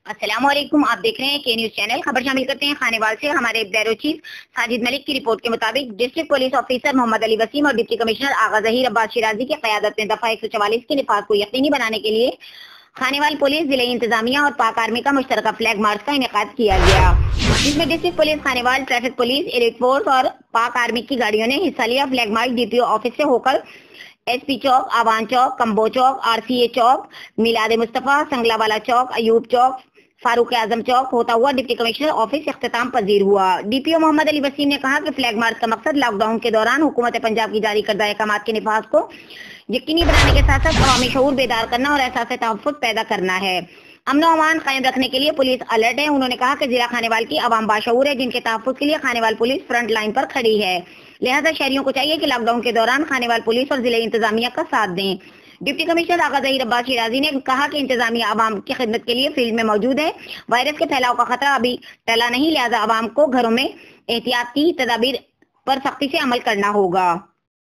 السلام علیکم، آپ دیکھ رہے ہیں کے نیوز چینل۔ خبر شامل کرتے ہیں خانیوال سے۔ ہمارے بیورو چیف ساجد ملک کی رپورٹ کے مطابق ڈسٹرکٹ پولیس آفیسر محمد علی وسیم اور ڈپٹی کمشنر آغا ظہیر عباس شیرازی کی قیادت میں دفعہ 144 کے نفاذ کو یقینی بنانے کے لیے خانیوال پولیس، ضلعی انتظامیہ اور پاک آرمی کا مشترکہ فلیگ مارچ کا انعقاد کیا گیا، جس میں district police Khanewal, traffic police, elite force اور پاک آرمی کی گاڑیوں نے حصہ لیا۔ Flag march D P O office سے ہو کر ایس پی چوک، آوان چوک، کمبو چوک، آر سی اے چوک، میلاد مصطفیٰ، سنگلا والا چوک، ایوب چوک، فاروق اعظم چوک ہوتا ہوا ڈپٹی کمشنر آفس اختتام پذیر ہوا۔ ڈی پی او محمد علی وسیم نے کہا کہ فلیگ مارچ کا مقصد لاک ڈاؤن کے دوران حکومت پنجاب کی جاری کردہ احکامات کے نفاذ کو یقینی بنانے کے ساتھ ساتھ عوامی شعور بیدار کرنا اور احساس تحفظ پیدا کرنا ہے۔ امن و امان قائم رکھنے کے لیے پولیس الرٹ ہے۔ انہوں نے کہا کہ ضلع خانیوال کی عوام باشعور ہے، جن کے تحفظ کے لیے خانیوال پولیس فرنٹ لائن پر کھڑی ہے، لہذا شہریوں کو چاہیے کہ لاک ڈاؤن کے دوران خانیوال پولیس اور ضلعی انتظامیہ کا ساتھ دیں۔ ڈپٹی کمشنر آغا ظہیر عباس شیرازی نے کہا کہ انتظامیہ عوام کی خدمت کے لیے فیلڈ میں موجود ہے۔ وائرس کے پھیلاؤ کا خطرہ ابھی ٹلا نہیں، لہذا عوام کو گھروں میں احتیاطی تدابیر پر سختی سے عمل کرنا ہوگا۔